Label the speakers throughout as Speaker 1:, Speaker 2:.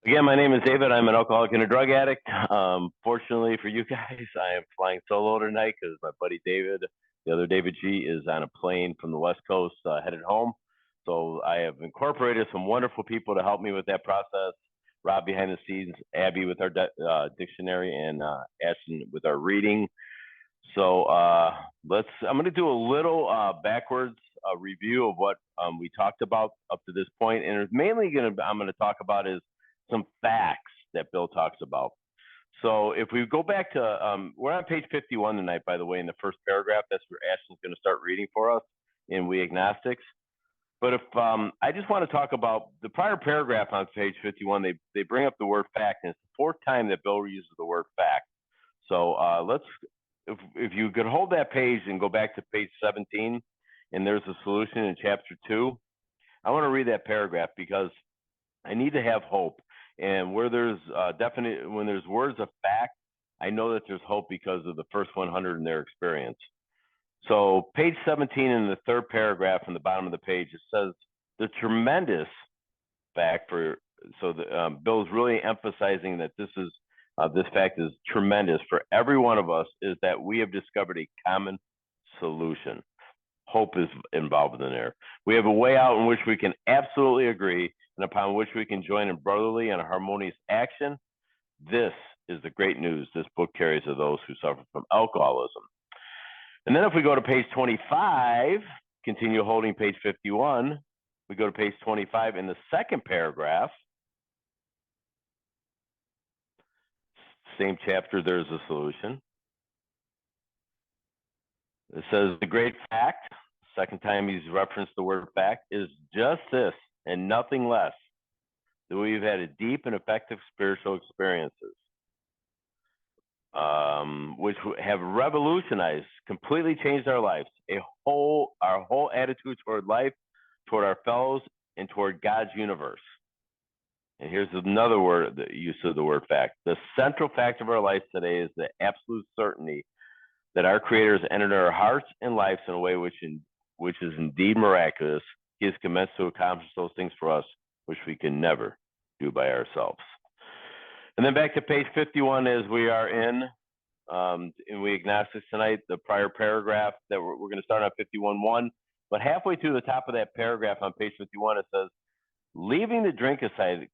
Speaker 1: Again, my name is David. I'm an alcoholic and a drug addict. Fortunately for you guys, I am flying solo tonight because my buddy David, the other David G, is on a plane from the West Coast headed home. So I have incorporated some wonderful people to help me with that process. Rob behind the scenes, Abby with our dictionary, and Ashton with our reading. So I'm going to do a little backwards review of what we talked about up to this point, and it's mainly I'm going to talk about is some facts that Bill talks about. So if we go back to, we're on page 51 tonight, by the way, in the first paragraph. That's where Ashton's going to start reading for us in We Agnostics. But if I just want to talk about the prior paragraph on page 51, they bring up the word fact, and it's the fourth time that Bill uses the word fact. So if you could hold that page and go back to page 17, and there's a solution in chapter 2, I want to read that paragraph because I need to have hope. And where there's when there's words of fact, I know that there's hope because of the first 100 in their experience. So page 17 in the third paragraph on the bottom of the page, it says the tremendous fact Bill's really emphasizing that this fact is tremendous for every one of us, is that we have discovered a common solution. Hope is involved in there. We have a way out in which we can absolutely agree and upon which we can join in brotherly and harmonious action. This is the great news this book carries to those who suffer from alcoholism. And then if we go to page 25, continue holding page 51, we go to page 25 in the second paragraph. Same chapter, there's a solution. It says the great fact, second time he's referenced the word fact, is just this and nothing less, that we've had a deep and effective spiritual experiences, which have revolutionized, completely changed our lives, our whole attitude toward life, toward our fellows, and toward God's universe. And here's another word, the use of the word fact. The central fact of our life today is the absolute certainty that our Creator has entered our hearts and lives in a way which is indeed miraculous. He has commenced to accomplish those things for us, which we can never do by ourselves. And then back to page 51, as we are in We Agnostics tonight, the prior paragraph that we're going to start on 51.1. But halfway through the top of that paragraph on page 51, it says, leaving the drink aside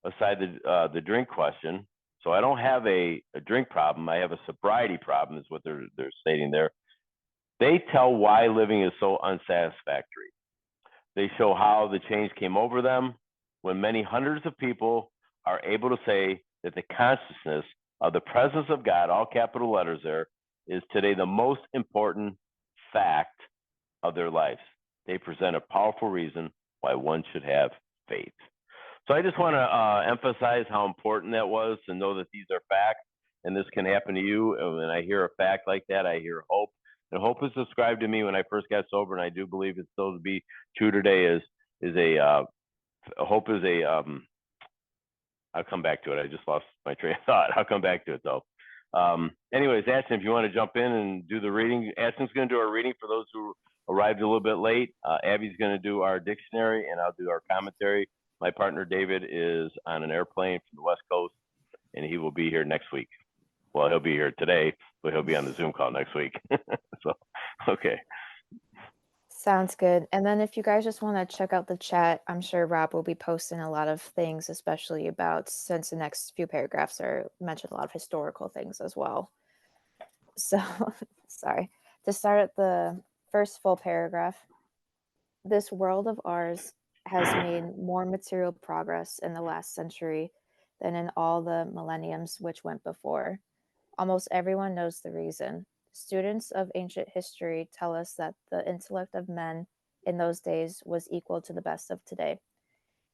Speaker 1: the drink question. So I don't have a drink problem. I have a sobriety problem, is what they're stating there. They tell why living is so unsatisfactory. They show how the change came over them when many hundreds of people are able to say that the consciousness of the presence of God, all capital letters there, is today the most important fact of their lives. They present a powerful reason why one should have faith. So I just want to emphasize how important that was, to know that these are facts and this can happen to you. And when I hear a fact like that, I hear hope. And hope is described to me when I first got sober, and I do believe it's still to be true today, hope is a I'll come back to it. I just lost my train of thought. I'll come back to it though. Anyways, Ashton, if you want to jump in and do the reading, Ashton's going to do our reading for those who arrived a little bit late. Abby's going to do our dictionary, and I'll do our commentary. My partner, David, is on an airplane from the West Coast, and he will be here next week. Well, he'll be here today, but he'll be on the Zoom call next week. So, okay.
Speaker 2: Sounds good. And then if you guys just want to check out the chat, I'm sure Rob will be posting a lot of things, especially about, since the next few paragraphs are mentioned, a lot of historical things as well. So, sorry. To start at the first full paragraph, this world of ours has made more material progress in the last century than in all the millenniums which went before. Almost everyone knows the reason. Students of ancient history tell us that the intellect of men in those days was equal to the best of today.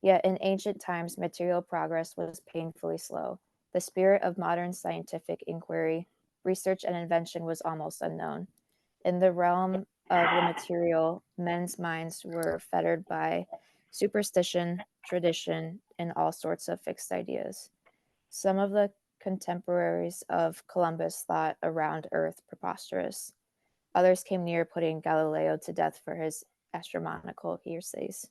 Speaker 2: Yet in ancient times, material progress was painfully slow. The spirit of modern scientific inquiry, research, and invention was almost unknown. In the realm of the material, men's minds were fettered by superstition, tradition, and all sorts of fixed ideas. Some of the contemporaries of Columbus thought a round earth preposterous. Others came near putting Galileo to death for his astronomical hearsays.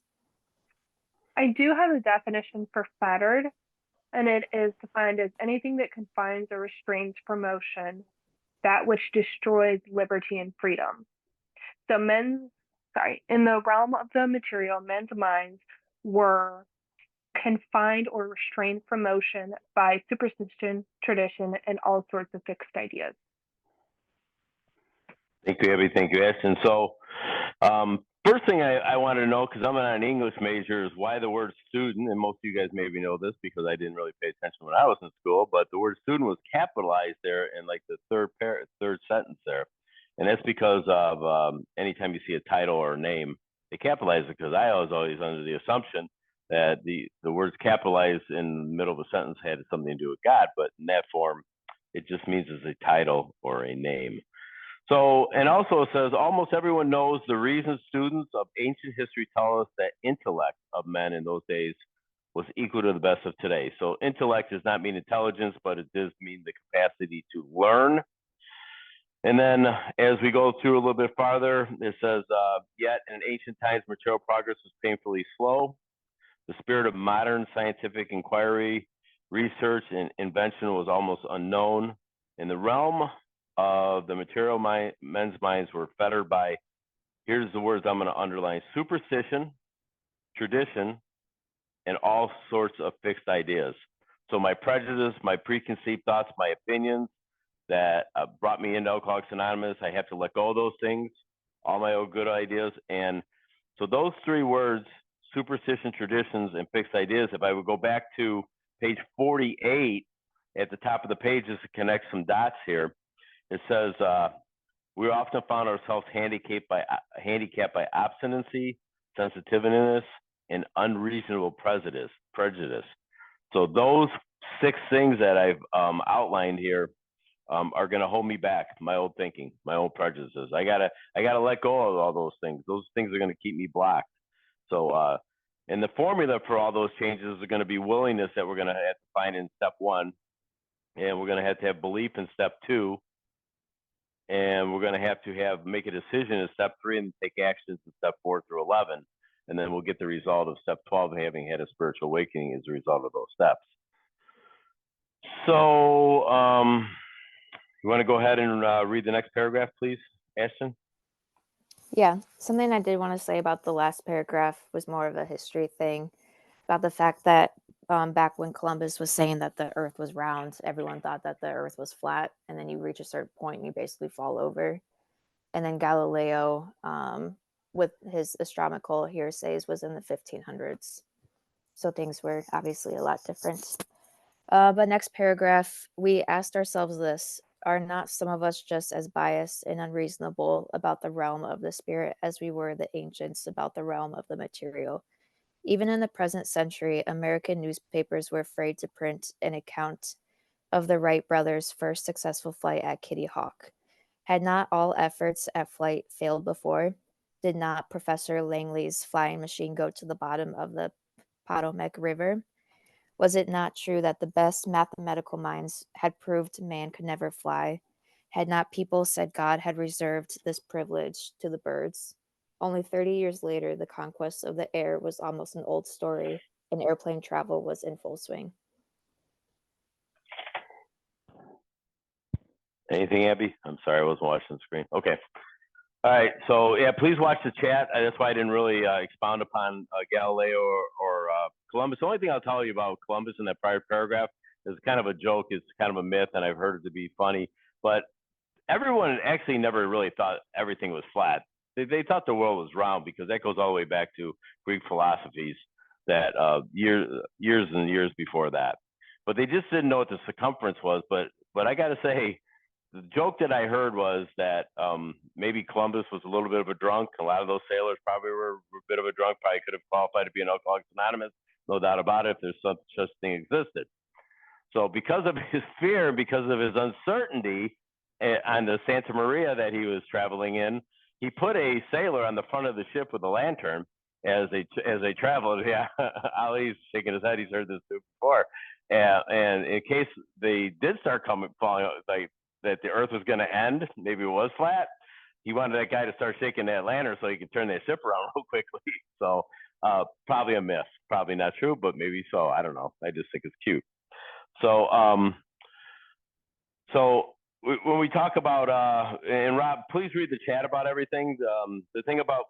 Speaker 3: I do have a definition for fettered, and it is defined as anything that confines or restrains from motion, that which destroys liberty and freedom. So in the realm of the material, men's minds were confined or restrained from motion by superstition, tradition, and all sorts of fixed ideas.
Speaker 1: Thank you, Abby. Thank you, Ashton. So, first thing I want to know, because I'm an English major, is why the word student, and most of you guys maybe know this because I didn't really pay attention when I was in school, but the word student was capitalized there in like the third sentence there. And that's because of anytime you see a title or a name, they capitalize it because I was always under the assumption that the words capitalized in the middle of a sentence had something to do with God, but in that form, it just means it's a title or a name. So, and also it says almost everyone knows the reason students of ancient history tell us that intellect of men in those days was equal to the best of today. So, intellect does not mean intelligence, but it does mean the capacity to learn. And then as we go through a little bit farther, it says, yet in ancient times, material progress was painfully slow. The spirit of modern scientific inquiry, research, and invention was almost unknown. In the realm of the material men's minds were fettered by, here's the words I'm going to underline: superstition, tradition, and all sorts of fixed ideas. So my prejudice, my preconceived thoughts, my opinions that brought me into Alcoholics Anonymous, I have to let go of those things, all my own good ideas. And so those three words, superstition, traditions, and fixed ideas, if I would go back to page 48 at the top of the page, just to connect some dots here, it says, we often found ourselves handicapped by obstinacy, sensitiveness, and unreasonable prejudice. So those 6 things that I've outlined here are going to hold me back. My old thinking, my old prejudices. I gotta let go of all those things. Those things are going to keep me blocked. So, and the formula for all those changes is going to be willingness that we're going to have to find in step 1, and we're going to have belief in step 2. And we're going to have make a decision in step 3 and take actions in step 4 through 11. And then we'll get the result of step 12, having had a spiritual awakening as a result of those steps. So you want to go ahead and read the next paragraph, please, Ashton?
Speaker 2: Yeah, something I did want to say about the last paragraph was more of a history thing about the fact that back when Columbus was saying that the earth was round, everyone thought that the earth was flat, and then you reach a certain point and you basically fall over. And then Galileo, with his astronomical hearsays, was in the 1500s. So things were obviously a lot different. But next paragraph, we asked ourselves this: are not some of us just as biased and unreasonable about the realm of the spirit as we were the ancients about the realm of the material? Even in the present century, American newspapers were afraid to print an account of the Wright brothers' first successful flight at Kitty Hawk. Had not all efforts at flight failed before? Did not Professor Langley's flying machine go to the bottom of the Potomac River? Was it not true that the best mathematical minds had proved man could never fly? Had not people said God had reserved this privilege to the birds? Only 30 years later, the conquest of the air was almost an old story, and airplane travel was in full swing.
Speaker 1: Anything, Abby? I'm sorry, I wasn't watching the screen. Okay. All right. So, yeah, please watch the chat. That's why I didn't really expound upon Galileo or Columbus. The only thing I'll tell you about Columbus in that prior paragraph is kind of a joke. It's kind of a myth, and I've heard it to be funny. But everyone actually never really thought everything was flat. They thought the world was round because that goes all the way back to Greek philosophies that years and years before that. But they just didn't know what the circumference was. But I got to say, the joke that I heard was that maybe Columbus was a little bit of a drunk. A lot of those sailors probably were a bit of a drunk, probably could have qualified to be an Alcoholics Anonymous, no doubt about it, if there's such thing existed. So because of his fear, because of his uncertainty on the Santa Maria that he was traveling in, he put a sailor on the front of the ship with a lantern as they traveled. Yeah, Ali's shaking his head. He's heard this before. And in case they did start falling, like that the earth was going to end, maybe it was flat, he wanted that guy to start shaking that lantern so he could turn that ship around real quickly. So Probably a myth, probably not true, but maybe so. I don't know. I just think it's cute. So, when we talk about, and Rob, please read the chat about everything. The thing about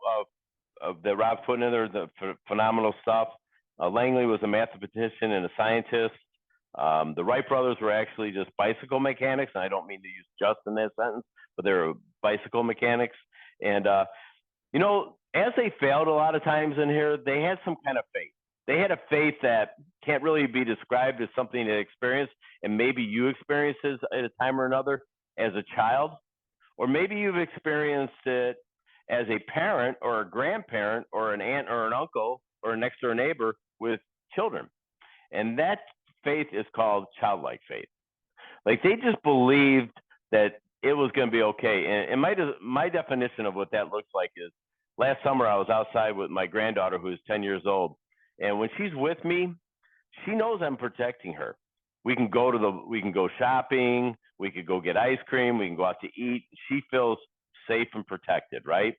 Speaker 1: that Rob's putting in there, the phenomenal stuff. Langley was a mathematician and a scientist. The Wright brothers were actually just bicycle mechanics, and I don't mean to use just in that sentence, but they were bicycle mechanics. And as they failed a lot of times in here, they had some kind of faith. They had a faith that can't really be described as something they experienced, and maybe you experienced it at a time or another as a child, or maybe you've experienced it as a parent or a grandparent or an aunt or an uncle or a next door neighbor with children. And that faith is called childlike faith. Like they just believed that it was going to be okay. And my definition of what that looks like is last summer I was outside with my granddaughter who is 10 years old. And when she's with me, she knows I'm protecting her. We can go shopping, we could go get ice cream, we can go out to eat. She feels safe and protected, right?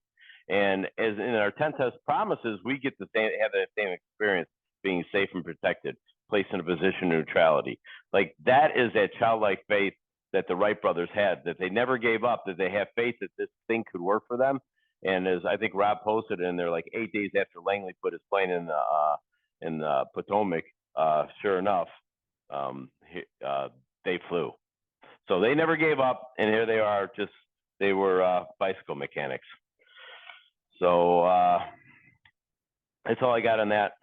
Speaker 1: And as in our 10 test promises, we get have that same experience, being safe and protected, placed in a position of neutrality. Like that is that childlike faith that the Wright brothers had, that they never gave up, that they have faith that this thing could work for them. And as I think Rob posted in there, like 8 days after Langley put his plane in the Potomac, sure enough, they flew. So they never gave up, and here they are. They were bicycle mechanics. So that's all I got on that.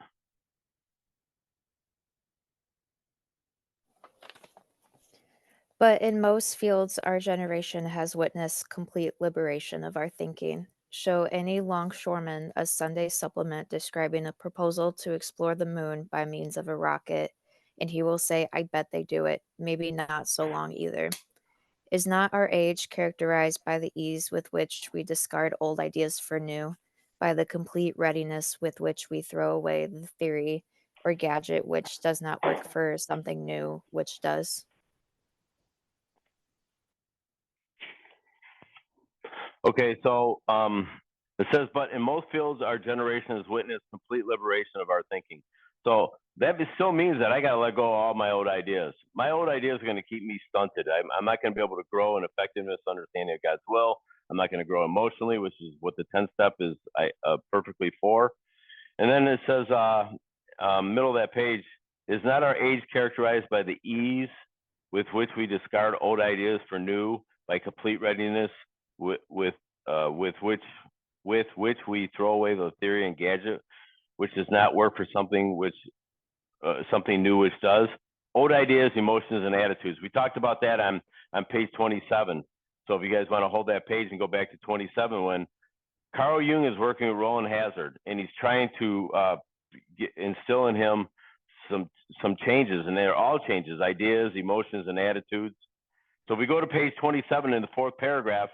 Speaker 2: But in most fields, our generation has witnessed complete liberation of our thinking. Show any longshoreman a Sunday supplement describing a proposal to explore the moon by means of a rocket, and he will say, I bet they do it. Maybe not so long either. Is not our age characterized by the ease with which we discard old ideas for new, by the complete readiness with which we throw away the theory or gadget which does not work for something new which does?
Speaker 1: Okay, so it says, but in most fields, our generation has witnessed complete liberation of our thinking. So that still means that I got to let go of all my old ideas. My old ideas are going to keep me stunted. I'm not going to be able to grow in effectiveness, understanding of God's will. I'm not going to grow emotionally, which is what the 10th step is perfectly for. And then it says, middle of that page, is not our age characterized by the ease with which we discard old ideas for new, by complete readiness with which we throw away the theory and gadget which does not work for something new which does? Old ideas, emotions, and attitudes. We talked about that on page 27. So if you guys want to hold that page and go back to 27, when Carl Jung is working with Roland Hazard, and he's trying to instill in him some changes, and they're all changes: ideas, emotions, and attitudes. So if we go to page 27 in the fourth paragraph,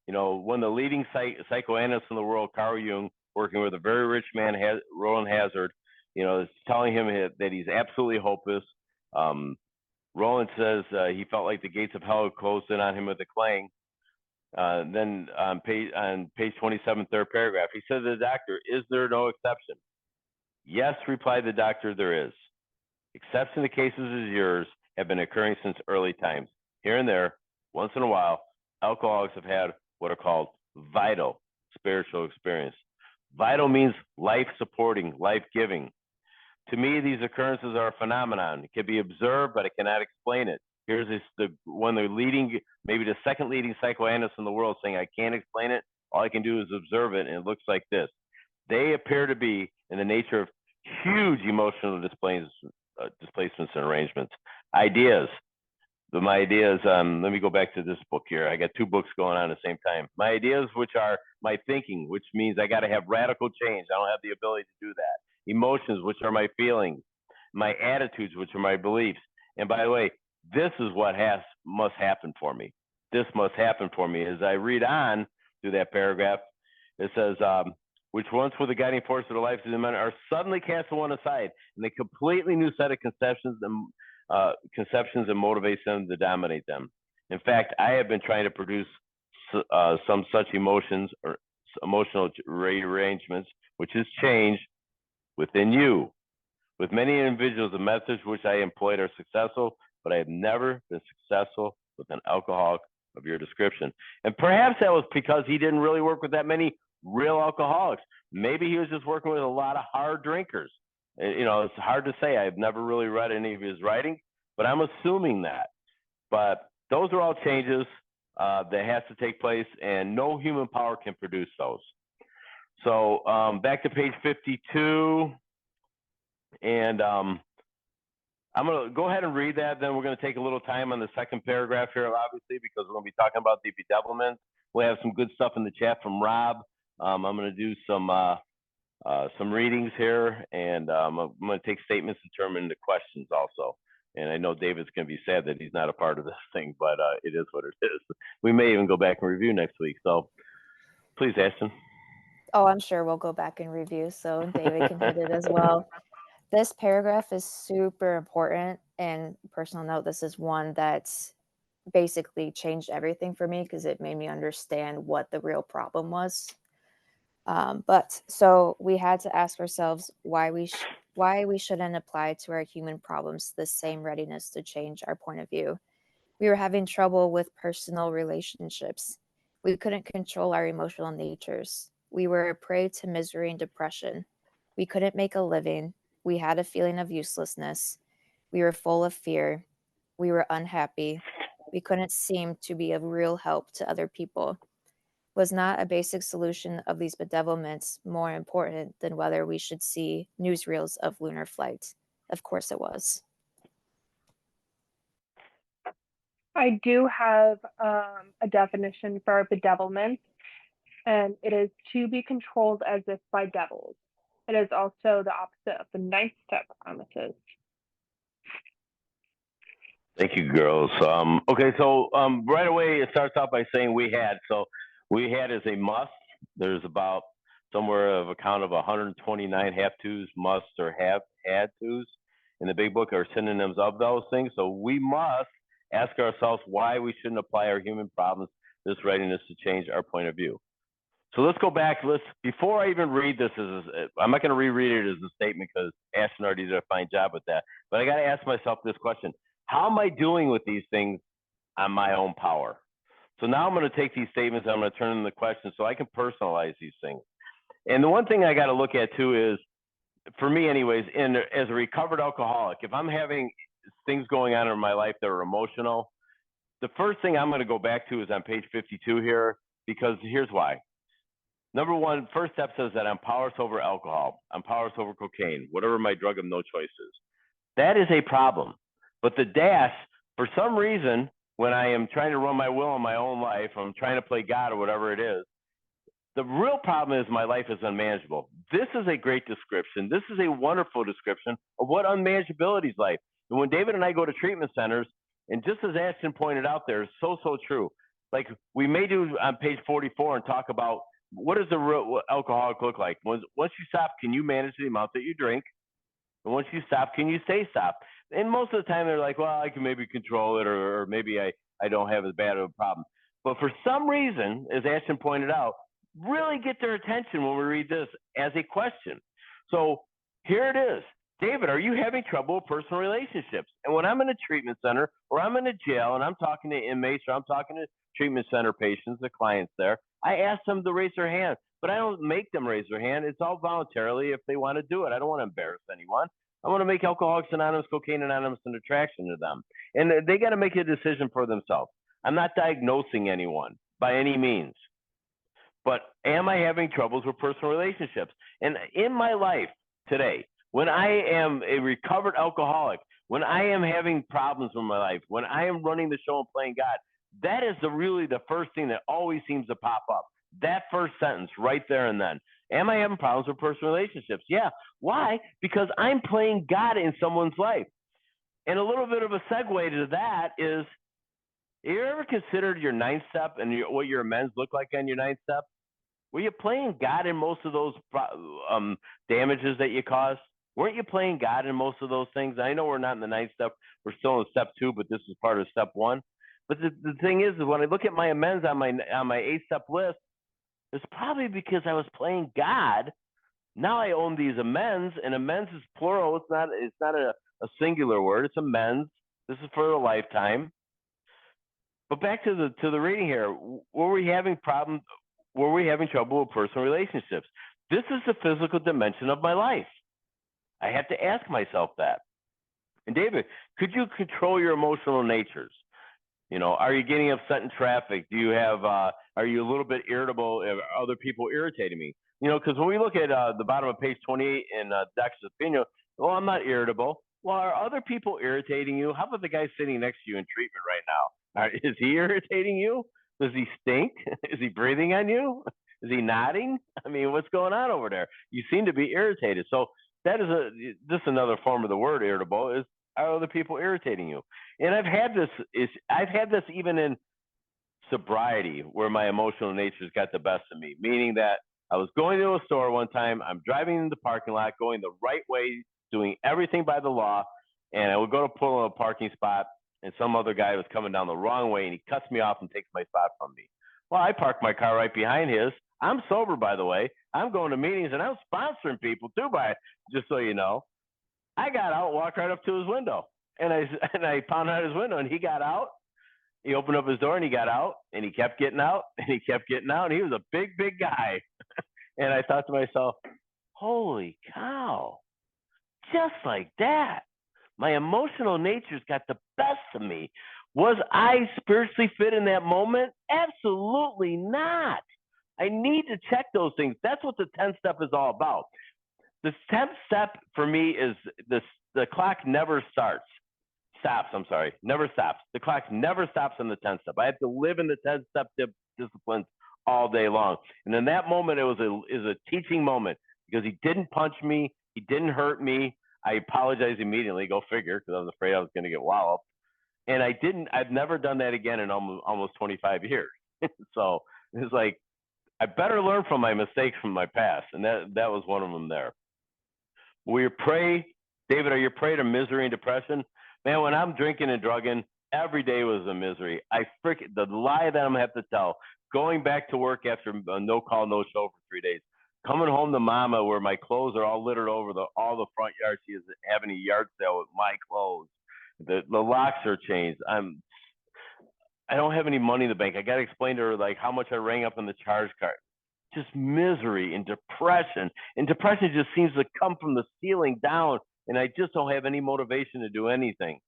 Speaker 1: when the leading psychoanalyst in the world, Carl Jung, working with a very rich man, Roland Hazard, is telling him that he's absolutely hopeless. Roland says he felt like the gates of hell had closed in on him with a clang. Then on page 27, third paragraph, he said to the doctor, "Is there no exception?" "Yes," replied the doctor, "there is. Exception to cases as yours have been occurring since early times. Here and there, once in a while, alcoholics have had what are called vital spiritual experience." Vital means life-supporting, life-giving. To me, these occurrences are a phenomenon. It can be observed, but I cannot explain it. Here's maybe the second leading psychoanalyst in the world saying, I can't explain it. All I can do is observe it, and it looks like this. They appear to be in the nature of huge emotional displacements and arrangements. Ideas. My ideas, let me go back to this book here. I got two books going on at the same time. My ideas, which are my thinking, which means I got to have radical change. I don't have the ability to do that. Emotions, which are my feelings. My attitudes, which are my beliefs. And by the way, this is what must happen for me. This must happen for me. As I read on through that paragraph, it says, which once were the guiding force of the lives of the men are suddenly cast to one aside, and a completely new set of conceptions and motivates them to dominate them. In fact, I have been trying to produce some such emotions or emotional rearrangements, which is change, within you. With many individuals, the methods which I employed are successful, but I have never been successful with an alcoholic of your description. And perhaps that was because he didn't really work with that many real alcoholics. Maybe he was just working with a lot of hard drinkers. It's hard to say. I've never really read any of his writings, but I'm assuming that. But those are all changes that have to take place, and no human power can produce those. So back to page 52. And I'm going to go ahead and read that. Then we're going to take a little time on the second paragraph here, obviously, because we're going to be talking about the bedevilments. We have some good stuff in the chat from Rob. I'm going to do some readings here, and I'm going to take statements and turn them into questions also. And I know David's going to be sad that he's not a part of this thing, but it is what it is. We may even go back and review next week. So please, Ashton.
Speaker 2: Oh, I'm sure we'll go back and review, so David can hit it as well. This paragraph is super important, and personal note, this is one that basically changed everything for me because it made me understand what the real problem was. But so we had to ask ourselves why we shouldn't apply to our human problems the same readiness to change our point of view. We were having trouble with personal relationships. We couldn't control our emotional natures. We were a prey to misery and depression. We couldn't make a living. We had a feeling of uselessness. We were full of fear. We were unhappy. We couldn't seem to be of real help to other people. Was not a basic solution of these bedevilments more important than whether we should see newsreels of lunar flight? Of course it was.
Speaker 3: I do have a definition for bedevilment, and it is to be controlled as if by devils. It is also the opposite of the ninth step promises.
Speaker 1: Thank you, girls. Okay, so right away it starts out by saying we had. So we had is a must. There's about somewhere of a count of 129 have-tos, must, or had-tos in the big book are synonyms of those things. So we must ask ourselves why we shouldn't apply our human problems this readiness to change our point of view. So let's go back. Before I even read this, I'm not going to reread it as a statement because Ashton already did a fine job with that. But I got to ask myself this question: how am I doing with these things on my own power? So now I'm going to take these statements and I'm going to turn them into questions so I can personalize these things. And the one thing I got to look at too is, for me anyways, as a recovered alcoholic, if I'm having things going on in my life that are emotional, the first thing I'm going to go back to is on page 52 here, because here's why. Number one, first step says that I'm powerless over alcohol. I'm powerless over cocaine, whatever my drug of no choice is. That is a problem. But the dash, for some reason, when I am trying to run my will in my own life, I'm trying to play God or whatever it is, the real problem is my life is unmanageable. This is a great description. This is a wonderful description of what unmanageability is like. And when David and I go to treatment centers, and just as Ashton pointed out there, so true. Like we may do on page 44 and talk about what does the real alcoholic look like? Once you stop, can you manage the amount that you drink? And once you stop, can you stay stop? And most of the time they're like, well, I can maybe control it, or maybe I don't have as bad of a problem. But for some reason, as Ashton pointed out, really get their attention when we read this as a question. So here it is. David, are you having trouble with personal relationships? And when I'm in a treatment center or I'm in a jail and I'm talking to inmates or I'm talking to treatment center patients, the clients there, I ask them to raise their hand, but I don't make them raise their hand. It's all voluntarily if they want to do it. I don't want to embarrass anyone. I want to make Alcoholics Anonymous, Cocaine Anonymous an attraction to them. And they got to make a decision for themselves. I'm not diagnosing anyone by any means. But am I having troubles with personal relationships? And in my life today, when I am a recovered alcoholic, when I am having problems in my life, when I am running the show and playing God, that is really the first thing that always seems to pop up. That first sentence right there and then. Am I having problems with personal relationships? Yeah. Why? Because I'm playing God in someone's life. And a little bit of a segue to that is, have you ever considered your ninth step and what your amends look like on your ninth step? Were you playing God in most of those damages that you caused? Weren't you playing God in most of those things? I know we're not in the ninth step. We're still in step 2, but this is part of step 1. But the thing is when I look at my amends on my 8-step list, it's probably because I was playing God Now I own these amends, and amends is plural. It's not a singular word. It's amends. This is for a lifetime. But back to the reading here. Were we having problems? Were we having trouble with personal relationships? This is the physical dimension of my life. I have to ask myself that. And David, could you control your emotional natures? You know, are you getting upset in traffic? Do you have? Are you a little bit irritable? Are other people irritating me? You know, because when we look at the bottom of page 28 in Dexter's opinion, well, I'm not irritable. Well, are other people irritating you? How about the guy sitting next to you in treatment right now? Is he irritating you? Does he stink? Is he breathing on you? Is he nodding? I mean, what's going on over there? You seem to be irritated. So that is just another form of the word irritable. Is are other people irritating you? And I've had this even in sobriety where my emotional natures got the best of me, meaning that I was going to a store one time, I'm driving in the parking lot, going the right way, doing everything by the law, and I would go to pull in a parking spot, and some other guy was coming down the wrong way, and he cuts me off and takes my spot from me. Well, I parked my car right behind his. I'm sober, by the way. I'm going to meetings, and I'm sponsoring people, too, just so you know. I got out, walked right up to his window, and I pounded on his window, and he got out. He opened up his door, and he got out, and he kept getting out, and he kept getting out, and he was a big, big guy. And I thought to myself, holy cow, just like that. My emotional nature's got the best of me. Was I spiritually fit in that moment? Absolutely not. I need to check those things. That's what the 10th step is all about. The 10th step for me is the clock never stops. Never stops. The clock never stops on the 10th step. I have to live in the 10th step disciplines all day long. And in that moment, it was a teaching moment because he didn't punch me. He didn't hurt me. I apologized immediately, go figure, because I was afraid I was going to get walloped. And I've never done that again in almost 25 years. So it's like, I better learn from my mistakes from my past. And that was one of them there. Will you pray? David, are you prey to misery and depression? Man, when I'm drinking and drugging, every day was a misery. The lie that I'm going to have to tell, going back to work after a no call, no show for 3 days, coming home to mama where my clothes are all littered over all the front yard. She is having a yard sale with my clothes. The locks are changed. I don't have any money in the bank. I got to explain to her like how much I rang up on the charge card. Just misery and depression. And depression just seems to come from the ceiling down, and I just don't have any motivation to do anything.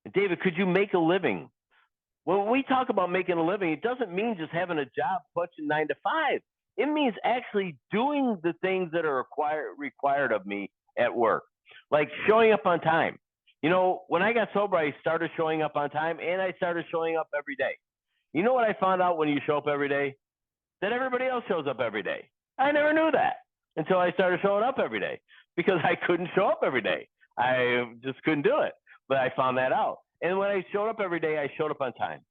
Speaker 1: And David, could you make a living? When we talk about making a living, it doesn't mean just having a job punching 9 to 5. It means actually doing the things that are required of me at work, like showing up on time. You know, when I got sober, I started showing up on time, and I started showing up every day. You know what I found out when you show up every day? That everybody else shows up every day. I never knew that until I started showing up every day because I couldn't show up every day. I just couldn't do it. But I found that out. And when I showed up every day, I showed up on time.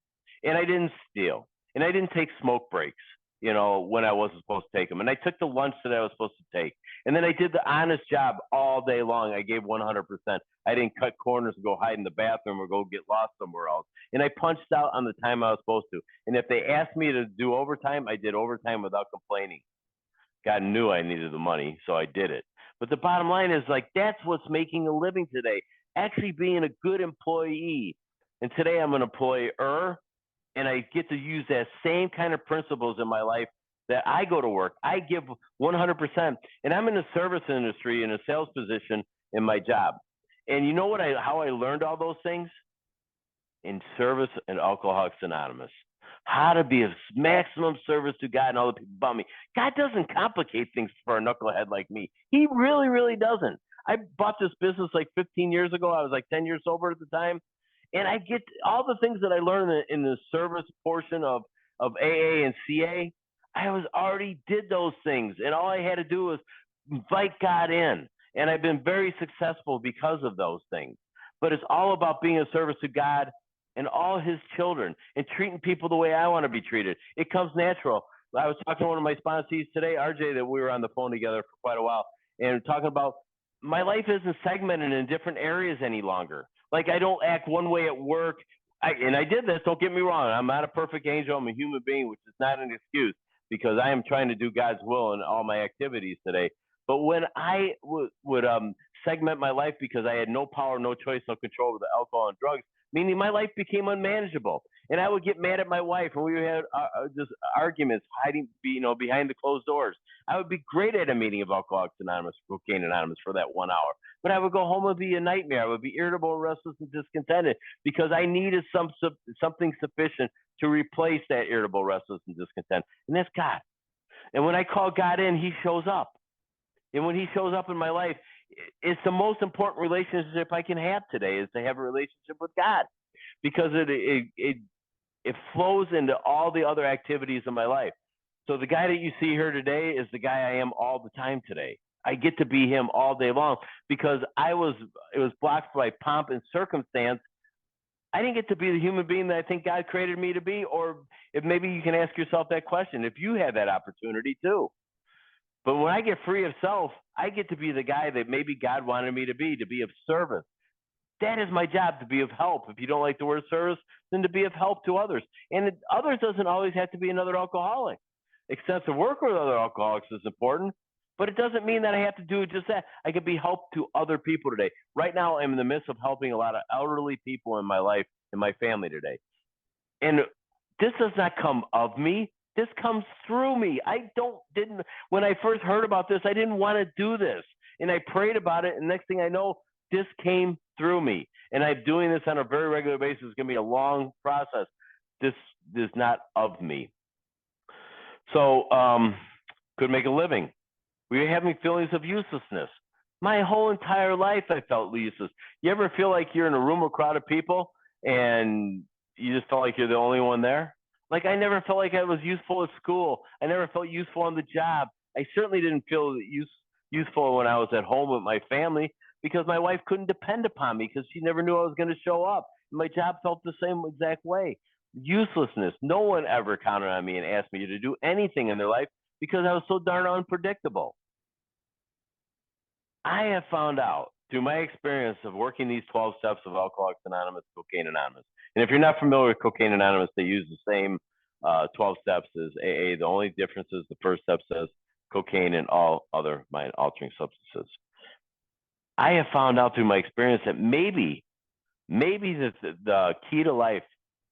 Speaker 1: And I didn't steal. And I didn't take smoke breaks, you know, when I wasn't supposed to take them. And I took the lunch that I was supposed to take. And then I did the honest job all day long. I gave 100%. I didn't cut corners and go hide in the bathroom or go get lost somewhere else. And I punched out on the time I was supposed to. And if they asked me to do overtime, I did overtime without complaining. God knew I needed the money, so I did it. But the bottom line is, like, that's what's making a living today, actually being a good employee. And today I'm an employer, and I get to use that same kind of principles in my life that I go to work. I give 100%. And I'm in the service industry in a sales position in my job. And you know how I learned all those things? In Service and Alcoholics Anonymous. How to be of maximum service to God and all the people about me. God doesn't complicate things for a knucklehead like me. He really, really doesn't. I bought this business like 15 years ago. I was like 10 years sober at the time. And I get all the things that I learned in the service portion of AA and CA. I already did those things. And all I had to do was invite God in. And I've been very successful because of those things. But it's all about being of service to God and all his children and treating people the way I want to be treated. It comes natural. I was talking to one of my sponsees today, RJ, that we were on the phone together for quite a while, and talking about my life isn't segmented in different areas any longer. Like, I don't act one way at work. And I did this, don't get me wrong. I'm not a perfect angel. I'm a human being, which is not an excuse because I am trying to do God's will in all my activities today. But when I would segment my life because I had no power, no choice, no control over the alcohol and drugs, meaning my life became unmanageable. And I would get mad at my wife, and we had just arguments, hiding, behind the closed doors. I would be great at a meeting of Alcoholics Anonymous, Cocaine Anonymous for that 1 hour, but I would go home and be a nightmare. I would be irritable, restless, and discontented because I needed something sufficient to replace that irritable, restless, and discontent, and that's God. And when I call God in, He shows up. And when He shows up in my life, it's the most important relationship I can have today, is to have a relationship with God, because it flows into all the other activities of my life. So the guy that you see here today is the guy I am all the time today. I get to be him all day long because it was blocked by pomp and circumstance. I didn't get to be the human being that I think God created me to be. Or if maybe you can ask yourself that question, if you had that opportunity too. But when I get free of self, I get to be the guy that maybe God wanted me to be of service. That is my job, to be of help. If you don't like the word service, then to be of help to others. And others doesn't always have to be another alcoholic. Extensive work with other alcoholics is important, but it doesn't mean that I have to do just that. I can be help to other people today. Right now, I'm in the midst of helping a lot of elderly people in my life, in my family today. And this does not come of me. This comes through me. When I first heard about this, I didn't want to do this. And I prayed about it, and next thing I know, this came through me. And I'm doing this on a very regular basis. It's going to be a long process. This is not of me. So, could make a living. Were you having feelings of uselessness? My whole entire life, I felt useless. You ever feel like you're in a room with a crowd of people and you just felt like you're the only one there? Like, I never felt like I was useful at school. I never felt useful on the job. I certainly didn't feel useful when I was at home with my family, because my wife couldn't depend upon me because she never knew I was going to show up. My job felt the same exact way. Uselessness. No one ever counted on me and asked me to do anything in their life because I was so darn unpredictable. I have found out through my experience of working these 12 steps of Alcoholics Anonymous, Cocaine Anonymous. And if you're not familiar with Cocaine Anonymous, they use the same 12 steps as AA. The only difference is the first step says cocaine and all other mind-altering substances. I have found out through my experience that maybe the key to life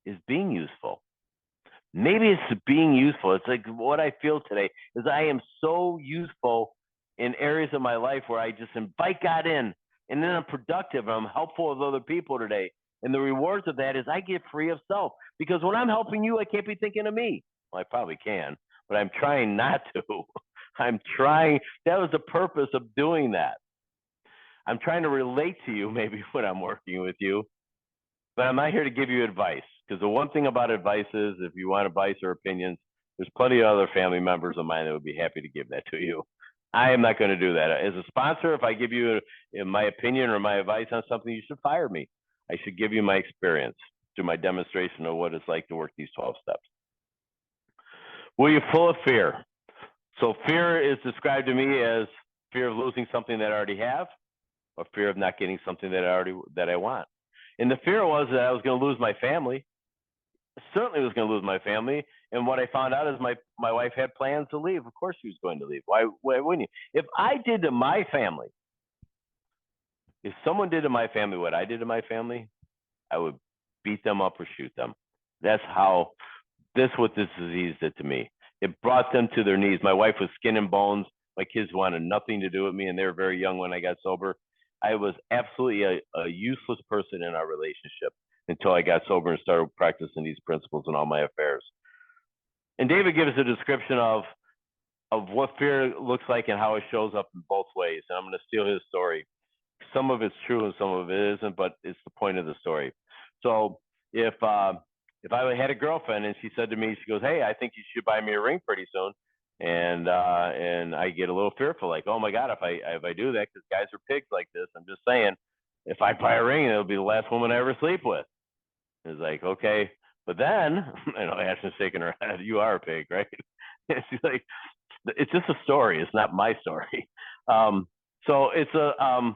Speaker 1: is being useful. Maybe it's being useful. It's like what I feel today is I am so useful in areas of my life where I just invite God in, and then I'm productive. I'm helpful with other people today. And the rewards of that is I get free of self, because when I'm helping you, I can't be thinking of me. Well, I probably can, but I'm trying not to. I'm trying. That was the purpose of doing that. I'm trying to relate to you maybe when I'm working with you, but I'm not here to give you advice, because the one thing about advice is if you want advice or opinions, there's plenty of other family members of mine that would be happy to give that to you. I am not going to do that. As a sponsor, if I give you my opinion or my advice on something, you should fire me. I should give you my experience through my demonstration of what it's like to work these 12 steps. Were you full of fear? So fear is described to me as fear of losing something that I already have, or fear of not getting something that I want. And the fear was that I was going to lose my family. Certainly was going to lose my family. And what I found out is my wife had plans to leave. Of course she was going to leave. Why wouldn't you? If I did to my family, if someone did to my family what I did to my family, I would beat them up or shoot them. That's what this disease did to me. It brought them to their knees. My wife was skin and bones. My kids wanted nothing to do with me, and they were very young when I got sober. I was absolutely a useless person in our relationship until I got sober and started practicing these principles in all my affairs. And David gives a description of what fear looks like and how it shows up in both ways. And I'm going to steal his story. Some of it's true and some of it isn't, but it's the point of the story. So if I had a girlfriend and she said to me, she goes, "Hey, I think you should buy me a ring pretty soon." And I get a little fearful, like, oh my God, if I do that, because guys are pigs like this. I'm just saying, if I buy a ring, it'll be the last woman I ever sleep with. It's like, okay. But then, Ashley's shaking her head, you are a pig, right? And she's like, it's just a story. It's not my story. So it's a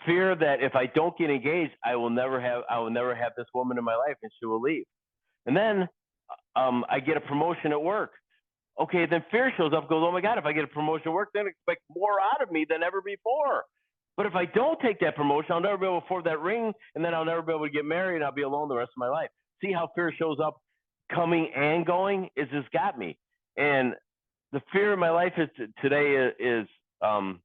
Speaker 1: fear that if I don't get engaged, I will never have this woman in my life, and she will leave. And then I get a promotion at work. Okay, then fear shows up, goes, oh my God, if I get a promotion at work, then expect more out of me than ever before. But if I don't take that promotion, I'll never be able to afford that ring, and then I'll never be able to get married, and I'll be alone the rest of my life. See how fear shows up coming and going? It's just got me. And the fear in my life today is I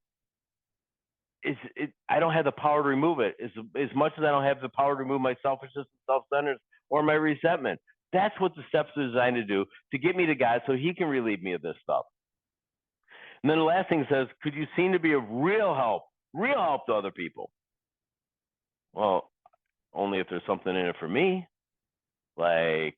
Speaker 1: don't have the power to remove it. As much as I don't have the power to remove my selfishness and self-centeredness or my resentment. That's what the steps are designed to do, to get me to God so he can relieve me of this stuff. And then the last thing says, could you seem to be of real help to other people? Well, only if there's something in it for me. Like,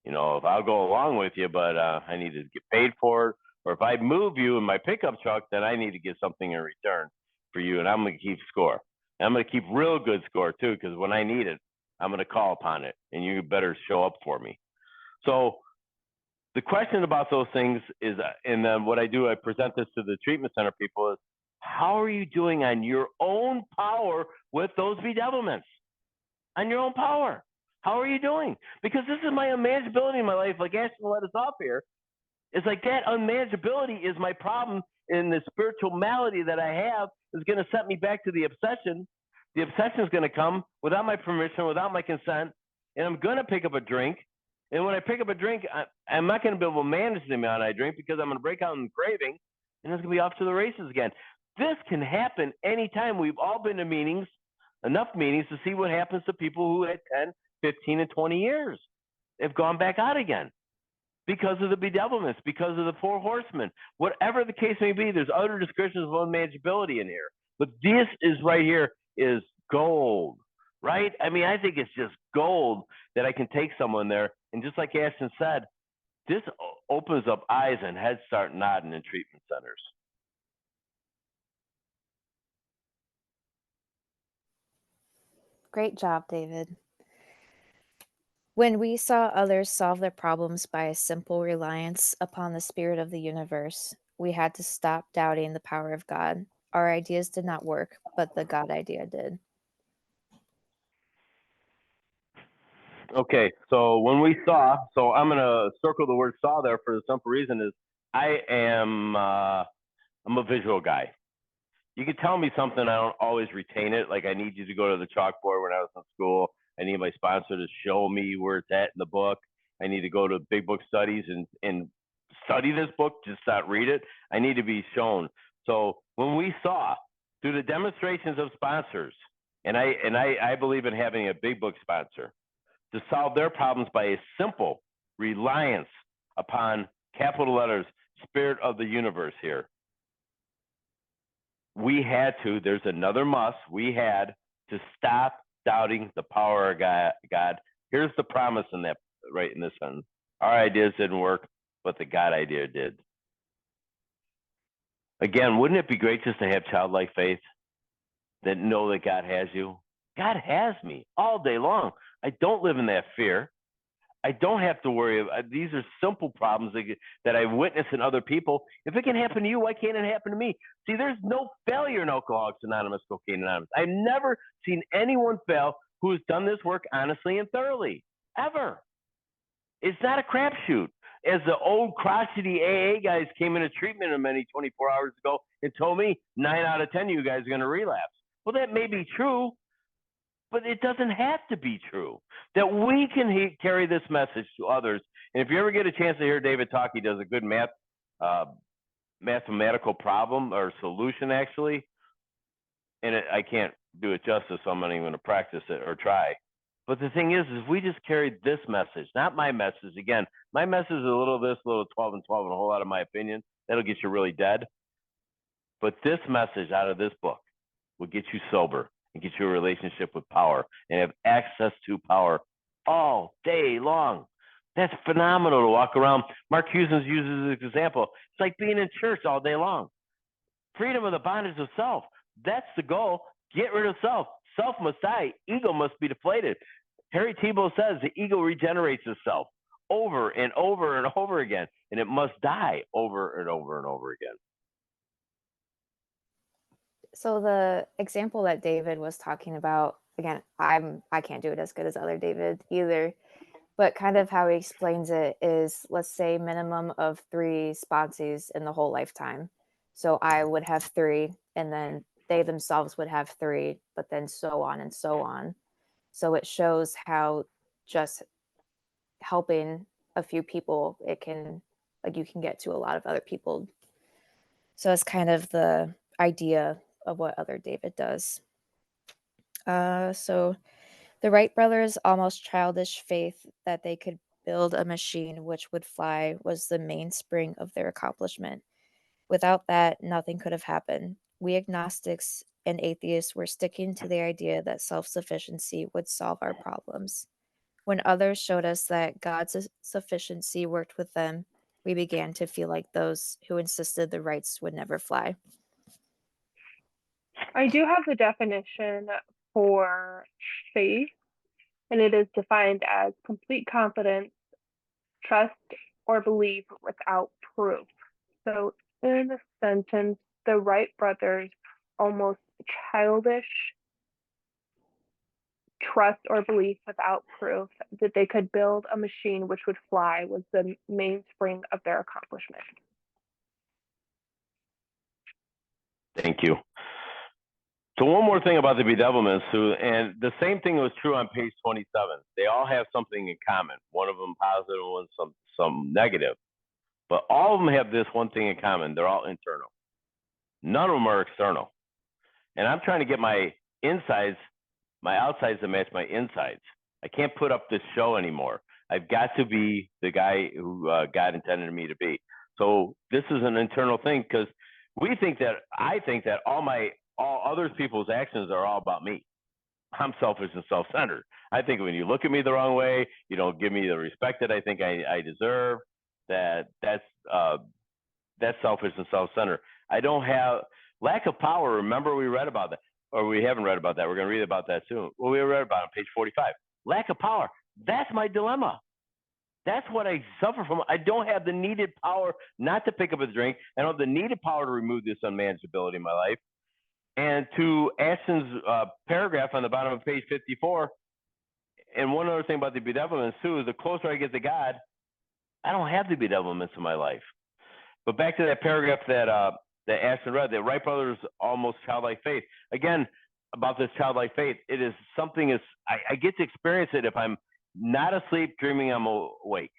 Speaker 1: if I'll go along with you, but I need to get paid for it. Or if I move you in my pickup truck, then I need to get something in return for you. And I'm going to keep score. And I'm going to keep real good score too, because when I need it, I'm going to call upon it, and you better show up for me. So the question about those things is, and then what I do, I present this to the treatment center people, is how are you doing on your own power with those bedevilments? On your own power. How are you doing? Because this is my unmanageability in my life. Like Ashton let us off here. It's like that unmanageability is my problem, and the spiritual malady that I have is going to set me back to the obsession. The obsession is going to come without my permission, without my consent, and I'm going to pick up a drink. And when I pick up a drink, I'm not going to be able to manage the amount I drink because I'm going to break out in craving, and it's going to be off to the races again. This can happen anytime. We've all been to meetings, enough meetings to see what happens to people who had 10, 15, and 20 years. They've gone back out again because of the bedevilments, because of the four horsemen. Whatever the case may be, there's other descriptions of unmanageability in here. But this is right here is gold, right? I mean, I think it's just gold that I can take someone there. And just like Ashton said, this opens up eyes and heads start nodding in treatment centers.
Speaker 2: Great job, David. When we saw others solve their problems by a simple reliance upon the spirit of the universe, we had to stop doubting the power of God. Our ideas did not work, but the God idea did.
Speaker 1: Okay, so when we saw, so I'm going to circle the word saw there for the simple reason is I'm a visual guy. You can tell me something, I don't always retain it. Like I need you to go to the chalkboard when I was in school. I need my sponsor to show me where it's at in the book. I need to go to big book studies and study this book, just not read it. I need to be shown. So when we saw through the demonstrations of sponsors, and I believe in having a big book sponsor to solve their problems by a simple reliance upon capital letters, spirit of the universe here. We had to, there's another must, we had to stop doubting the power of God. Here's the promise in that, right in this sentence. Our ideas didn't work, but the God idea did. Again, wouldn't it be great just to have childlike faith that know that God has you? God has me all day long. I don't live in that fear. I don't have to worry. These are simple problems that I witness in other people. If it can happen to you, why can't it happen to me? See, there's no failure in Alcoholics Anonymous, Cocaine Anonymous. I've never seen anyone fail who has done this work honestly and thoroughly, ever. It's not a crapshoot. As the old crotchety AA guys came into treatment many 24 hours ago and told me 9 out of 10 of you guys are going to relapse. Well, that may be true, but it doesn't have to be true. That we can carry this message to others. And if you ever get a chance to hear David talk, he does a good mathematical problem or solution, actually. And I can't do it justice, so I'm not even going to practice it or try. But the thing is we just carried this message, not my message. Again, my message is a little this, a little 12 and 12, and a whole lot of my opinion. That'll get you really dead. But this message out of this book will get you sober and get you a relationship with power and have access to power all day long. That's phenomenal to walk around. Mark Hughes uses this example. It's like being in church all day long. Freedom of the bondage of self. That's the goal. Get rid of self. Self must die. Ego must be deflated. Harry Tebow says the ego regenerates itself over and over and over again, and it must die over and over and over again.
Speaker 2: So the example that David was talking about, again, I can't do it as good as other David either, But kind of how he explains it is, let's say minimum of 3 sponsees in the whole lifetime. So I would have 3, and then they themselves would have 3, but then so on and so on. So it shows how just helping a few people, it can, like, you can get to a lot of other people. So it's kind of the idea of what Other David does. So the Wright brothers' almost childish faith that they could build a machine which would fly was the mainspring of their accomplishment. Without that, nothing could have happened. We agnostics and atheists were sticking to the idea that self sufficiency would solve our problems. When others showed us that God's sufficiency worked with them, we began to feel like those who insisted the Wrights would never fly.
Speaker 3: I do have the definition for faith, and it is defined as complete confidence, trust, or belief without proof. So, in a sentence, the Wright brothers' almost childish trust or belief without proof that they could build a machine which would fly was the mainspring of their accomplishment.
Speaker 1: Thank you. So one more thing about the bedevilments, Sue, and the same thing was true on page 27. They all have something in common. One of them positive, one some negative. But all of them have this one thing in common. They're all internal. None of them are external. And I'm trying to get my insides, my outsides to match my insides. I can't put up this show anymore. I've got to be the guy who God intended me to be. So this is an internal thing, because I think that all other people's actions are all about me. I'm selfish and self-centered. I think when you look at me the wrong way, you don't give me the respect that I think I deserve. That's selfish and self-centered. I don't have lack of power. Remember, we read about that, or we haven't read about that. We're going to read about that soon. Well, we read about it on page 45. Lack of power. That's my dilemma. That's what I suffer from. I don't have the needed power not to pick up a drink. I don't have the needed power to remove this unmanageability in my life. And to Ashton's paragraph on the bottom of page 54, and one other thing about the bedevilments too, is the closer I get to God, I don't have the bedevilments in my life. But back to that paragraph that Ashton read, that Wright brothers almost childlike faith. Again, about this childlike faith, it is something I get to experience it if I'm not asleep, dreaming I'm awake.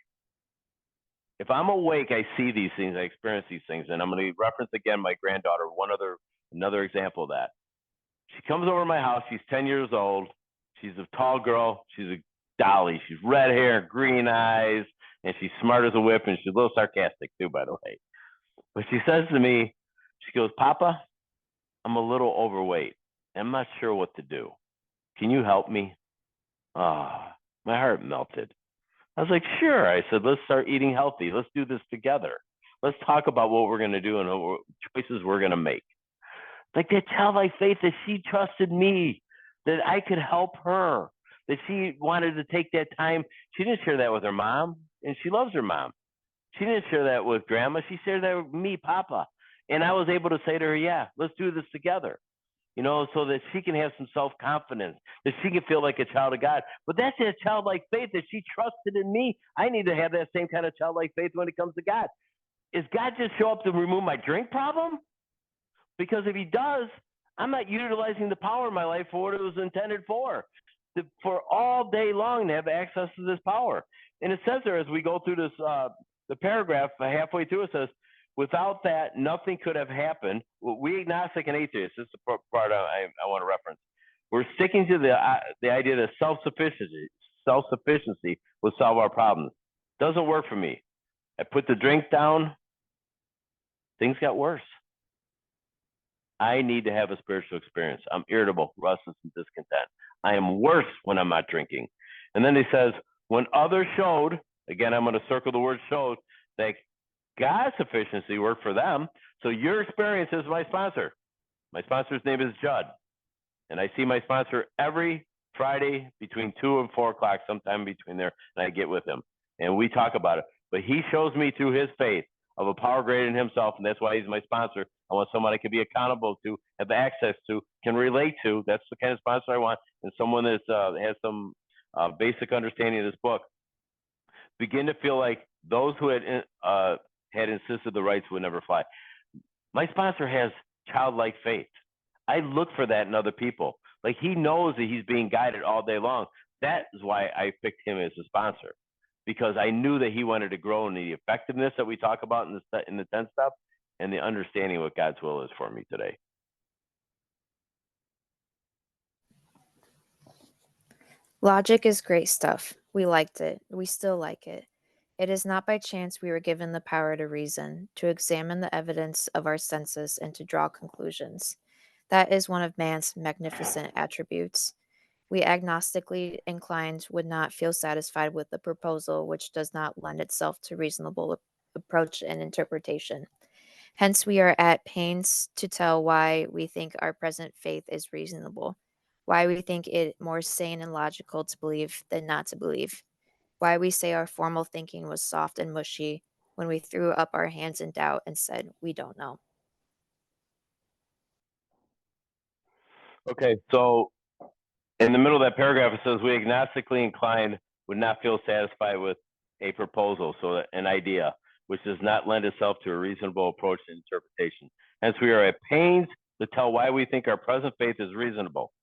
Speaker 1: If I'm awake, I see these things, I experience these things. And I'm going to reference again my granddaughter, another example of that. She comes over to my house. She's 10 years old. She's a tall girl. She's a dolly. She's red hair, green eyes, and she's smart as a whip, and she's a little sarcastic too, by the way. But she says to me, she goes, "Papa, I'm a little overweight. I'm not sure what to do. Can you help me?" Ah, my heart melted. I was like, "Sure." I said, "Let's start eating healthy. Let's do this together. Let's talk about what we're going to do and what choices we're going to make." Like that childlike faith that she trusted me, that I could help her, that she wanted to take that time. She didn't share that with her mom, and she loves her mom. She didn't share that with grandma. She shared that with me, Papa. And I was able to say to her, "Yeah, let's do this together." So that she can have some self-confidence, that she can feel like a child of God. But that's that childlike faith that she trusted in me. I need to have that same kind of childlike faith when it comes to God. Is God just show up to remove my drink problem? Because if he does, I'm not utilizing the power in my life for what it was intended for all day long to have access to this power. And it says there, as we go through this, the paragraph halfway through, it says, without that, nothing could have happened. We agnostic and atheists, this is the part I want to reference. We're sticking to the idea that self-sufficiency will solve our problems. Doesn't work for me. I put the drink down, things got worse. I need to have a spiritual experience. I'm irritable, restless, and discontent. I am worse when I'm not drinking. And then he says, when others showed, again, I'm going to circle the word showed, that God's sufficiency worked for them. So your experience is my sponsor. My sponsor's name is Judd. And I see my sponsor every Friday between 2 and 4 o'clock, sometime between there, and I get with him. And we talk about it. But he shows me through his faith of a power greater than himself, and that's why he's my sponsor. I want someone I can be accountable to, have access to, can relate to. That's the kind of sponsor I want, and someone that has some basic understanding of this book. begin to feel like those who had insisted the rights would never fly. My sponsor has childlike faith. I look for that in other people. Like, he knows that he's being guided all day long. That is why I picked him as a sponsor, because I knew that he wanted to grow in the effectiveness that we talk about in the 10 step, and the understanding what God's will is for me today.
Speaker 2: Logic is great stuff. We liked it. We still like it. It is not by chance we were given the power to reason, to examine the evidence of our senses, and to draw conclusions. That is one of man's magnificent attributes. We agnostically inclined would not feel satisfied with a proposal which does not lend itself to reasonable approach and interpretation. Hence, we are at pains to tell why we think our present faith is reasonable, why we think it more sane and logical to believe than not to believe, why we say our formal thinking was soft and mushy when we threw up our hands in doubt and said, we don't know.
Speaker 1: Okay, so in the middle of that paragraph, it says, we agnostically inclined would not feel satisfied with a proposal, so an idea, which does not lend itself to a reasonable approach and interpretation. Hence, we are at pains to tell why we think our present faith is reasonable.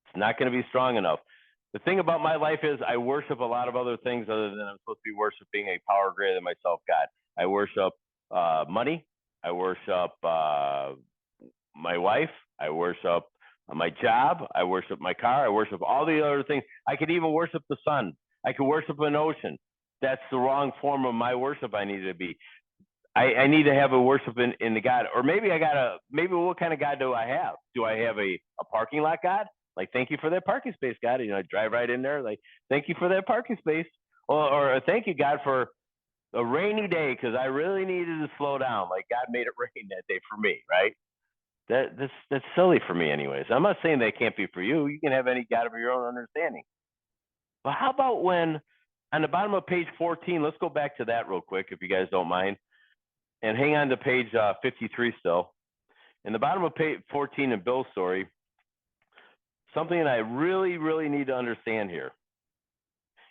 Speaker 1: It's not going to be strong enough. The thing about my life is I worship a lot of other things other than I'm supposed to be worshiping a power greater than myself, God. I worship money. I worship my wife. I worship my job. I worship my car. I worship all the other things. I could even worship the sun. I could worship an ocean. That's the wrong form of my worship I need to be. I need to have a worship in the God. Or maybe maybe what kind of God do I have? Do I have a parking lot God? Like, thank you for that parking space, God. You know, I drive right in there. Like, thank you for that parking space. Or thank you, God, for a rainy day, because I really needed to slow down. Like, God made it rain that day for me, right? That's silly for me anyways. I'm not saying that can't be for you. You can have any God of your own understanding. But how about when, on the bottom of page 14, let's go back to that real quick, if you guys don't mind. And hang on to page 53 still. In the bottom of page 14 in Bill's story, something that I really, really need to understand here.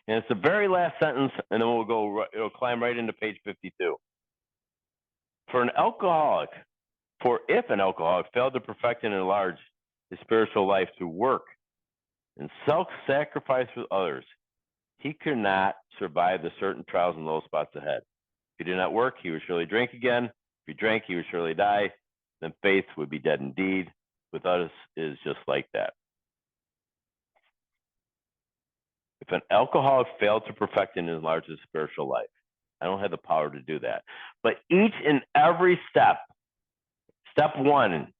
Speaker 1: And it's the very last sentence, and then it'll climb right into page 52. If an alcoholic failed to perfect and enlarge his spiritual life through work and self-sacrifice with others, he could not survive the certain trials and low spots ahead. If he did not work, he would surely drink again. If he drank, he would surely die. Then faith would be dead indeed. With us is just like that. If an alcoholic failed to perfect and enlarge his spiritual life, I don't have the power to do that. But each and every step 1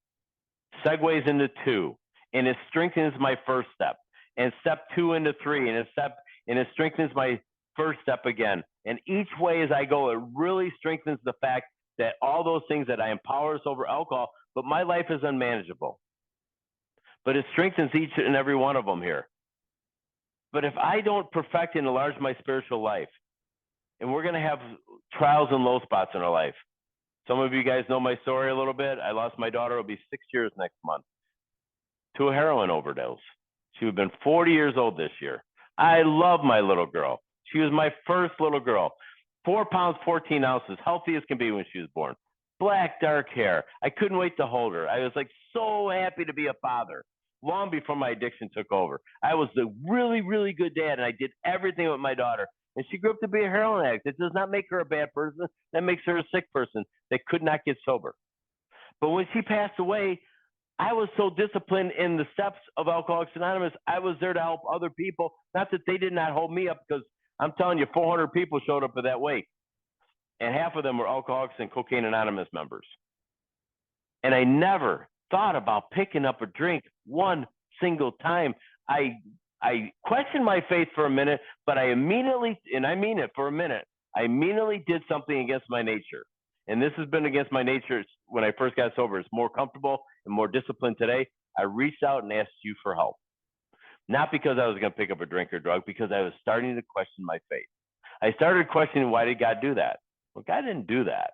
Speaker 1: segues into 2, and it strengthens my first step, and step 2 into 3, and it strengthens my first step again. And each way as I go, it really strengthens the fact that all those things that I am powerless over alcohol, but my life is unmanageable. But it strengthens each and every one of them here. But if I don't perfect and enlarge my spiritual life, and we're going to have trials and low spots in our life. Some of you guys know my story a little bit. I lost my daughter. It'll be 6 years next month to a heroin overdose. She would have been 40 years old this year. I love my little girl. She was my first little girl. 4 pounds, 14 ounces, healthy as can be when she was born. Black, dark hair. I couldn't wait to hold her. I was like so happy to be a father long before my addiction took over. I was the really, really good dad, and I did everything with my daughter. And she grew up to be a heroin addict. It does not make her a bad person. That makes her a sick person that could not get sober. But when she passed away, I was so disciplined in the steps of Alcoholics Anonymous. I was there to help other people. Not that they did not hold me up, because I'm telling you, 400 people showed up at that wake. And half of them were Alcoholics and Cocaine Anonymous members. And I never thought about picking up a drink one single time. I questioned my faith for a minute, but I immediately, and I mean it, for a minute, I immediately did something against my nature. And this has been against my nature when I first got sober. It's more comfortable and more disciplined today. I reached out and asked you for help. Not because I was going to pick up a drink or drug, because I was starting to question my faith. I started questioning, why did God do that? Well, God didn't do that.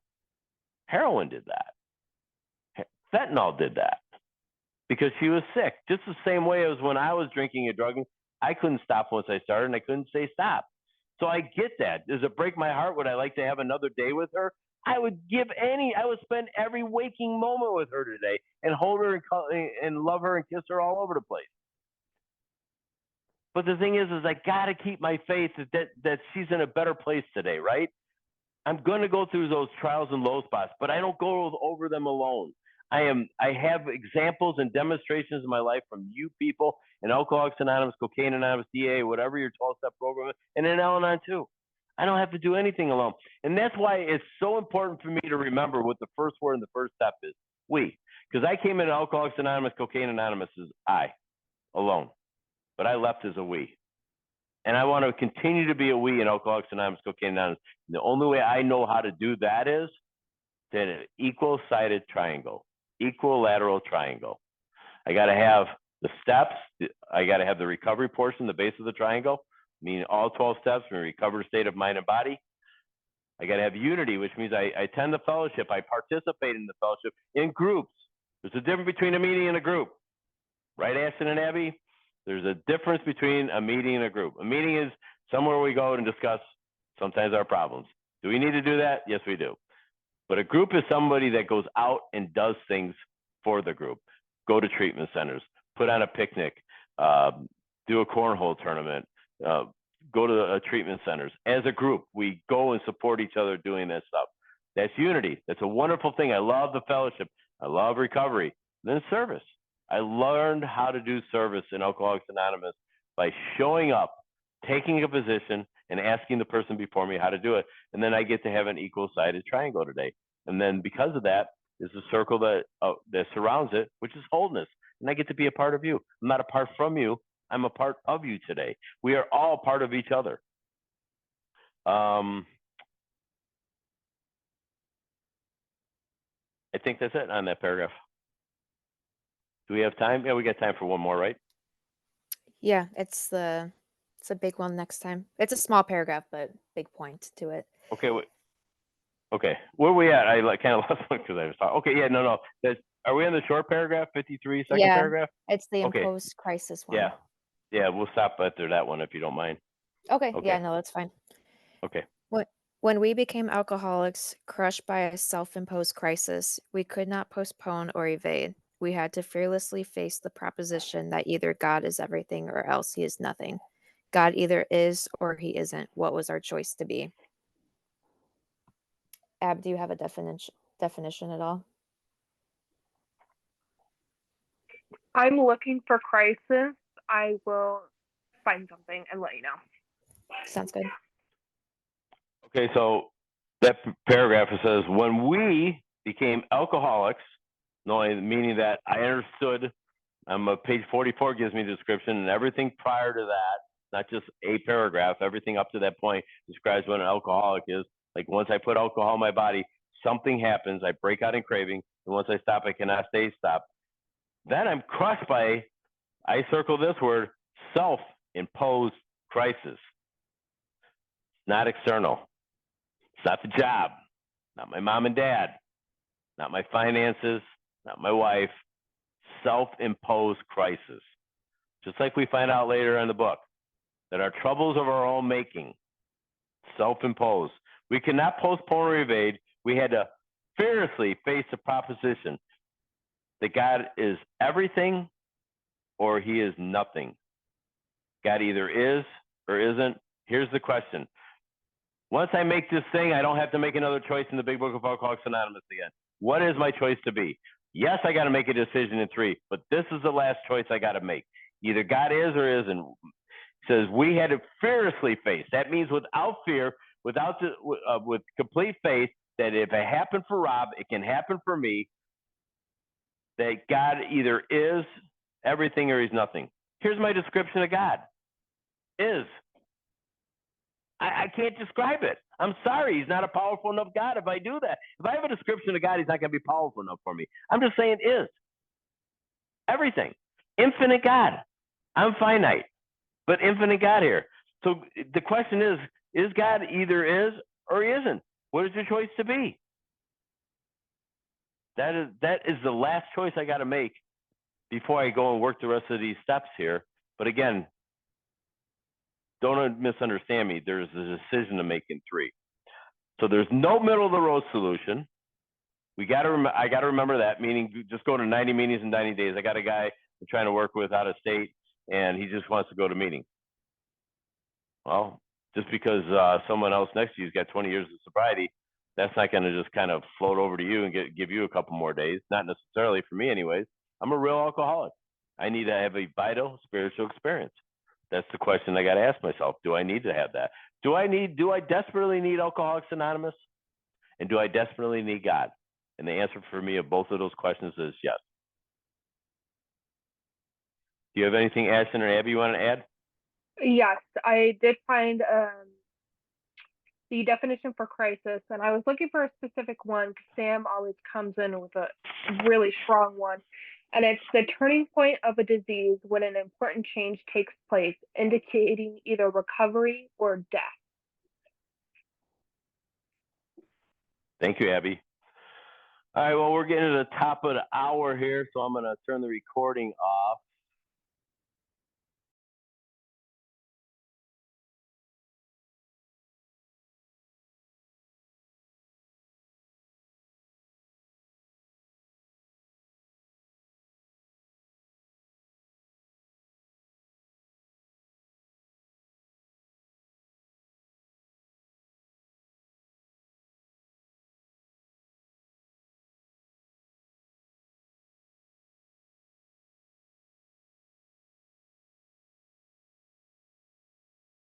Speaker 1: Heroin did that. Fentanyl did that. Because she was sick. Just the same way as when I was drinking and drugging, I couldn't stop once I started, and I couldn't say stop. So I get that. Does it break my heart? Would I like to have another day with her? I would spend every waking moment with her today and hold her and love her and kiss her all over the place. But the thing is I got to keep my faith that she's in a better place today, right? I'm going to go through those trials and low spots, but I don't go over them alone. I have examples and demonstrations in my life from you people in Alcoholics Anonymous, Cocaine Anonymous, DA, whatever your 12-step program is, and in Al-Anon too. I don't have to do anything alone. And that's why it's so important for me to remember what the first word in the first step is, we. Because I came into Alcoholics Anonymous, Cocaine Anonymous as I, alone. But I left as a we. And I want to continue to be a we in Alcoholics Anonymous, Cocaine Anonymous. And the only way I know how to do that is that an equal-sided triangle, equilateral triangle. I got to have the steps. I got to have the recovery portion, the base of the triangle, meaning all 12 steps from a recovered state of mind and body. I got to have unity, which means I attend the fellowship. I participate in the fellowship in groups. There's a difference between a meeting and a group. Right, Ashton and Abby? There's a difference between a meeting and a group. A meeting is somewhere we go and discuss sometimes our problems. Do we need to do that? Yes, we do. But a group is somebody that goes out and does things for the group. Go to treatment centers, put on a picnic, do a cornhole tournament, go to treatment centers. As a group, we go and support each other doing that stuff. That's unity. That's a wonderful thing. I love the fellowship. I love recovery. Then service. I learned how to do service in Alcoholics Anonymous by showing up, taking a position, and asking the person before me how to do it. And then I get to have an equal-sided triangle today. And then because of that is the circle that surrounds it, which is wholeness. And I get to be a part of you. I'm not apart from you. I'm a part of you today. We are all part of each other. I think that's it on that paragraph. Do we have time? Yeah, we got time for one more, right?
Speaker 2: Yeah, it's a big one next time. It's a small paragraph, but big point to it.
Speaker 1: Okay. Okay. Where are we at? I kind of lost one because I was talking. Okay. Yeah. No. Are we on the short paragraph, 53 second paragraph?
Speaker 2: It's the imposed crisis one.
Speaker 1: Yeah. Yeah. We'll stop after that one if you don't mind.
Speaker 2: Okay. Yeah. No, that's fine.
Speaker 1: Okay.
Speaker 2: When we became alcoholics, crushed by a self-imposed crisis, we could not postpone or evade. We had to fearlessly face the proposition that either God is everything or else he is nothing. God either is or he isn't. What was our choice to be? Ab, do you have a definition at all?
Speaker 3: I'm looking for crisis. I will find something and let you know.
Speaker 2: Sounds good.
Speaker 1: Okay, so that paragraph it says, when we became alcoholics, meaning that I understood, page 44 gives me the description, and everything prior to that, not just a paragraph, everything up to that point describes what an alcoholic is. Like once I put alcohol in my body, something happens, I break out in craving, and once I stop, I cannot stay stopped. Then I'm crushed by, I circle this word, self-imposed crisis. Not external. It's not the job, not my mom and dad, not my finances, not my wife. Self-imposed crisis. Just like we find out later in the book, that our troubles of our own making, self-imposed. We cannot postpone or evade. We had to fearlessly face the proposition that God is everything or he is nothing. God either is or isn't. Here's the question. Once I make this thing, I don't have to make another choice in the big book of Alcoholics Anonymous again. What is my choice to be? Yes, I got to make a decision in 3, but this is the last choice I got to make. Either God is or isn't. It says we had to fearlessly face. That means without fear, with complete faith that if it happened for Rob, it can happen for me. That God either is everything or he's nothing. Here's my description of God. Is. I can't describe it. I'm sorry. He's not a powerful enough God if I do that. If I have a description of God, he's not going to be powerful enough for me. I'm just saying is. Everything. Infinite God. I'm finite, but infinite God here. So the question is God either is or he isn't? What is your choice to be? That is the last choice I got to make before I go and work the rest of these steps here. But again, don't misunderstand me. There's a decision to make in 3. So there's no middle of the road solution. I got to remember that, meaning just go to 90 meetings in 90 days. I got a guy I'm trying to work with out of state, and he just wants to go to meetings. Well, just because someone else next to you's got 20 years of sobriety, that's not going to just kind of float over to you and give you a couple more days. Not necessarily for me, anyways. I'm a real alcoholic. I need to have a vital spiritual experience. That's the question I got to ask myself. Do I need to have that? Do I desperately need Alcoholics Anonymous? And do I desperately need God? And the answer for me of both of those questions is yes. Do you have anything, Ashton or Abby, you want to add?
Speaker 3: Yes, I did find the definition for crisis, and I was looking for a specific one because Sam always comes in with a really strong one. And it's the turning point of a disease when an important change takes place, indicating either recovery or death.
Speaker 1: Thank you, Abby. All right, well, we're getting to the top of the hour here, so I'm going to turn the recording off.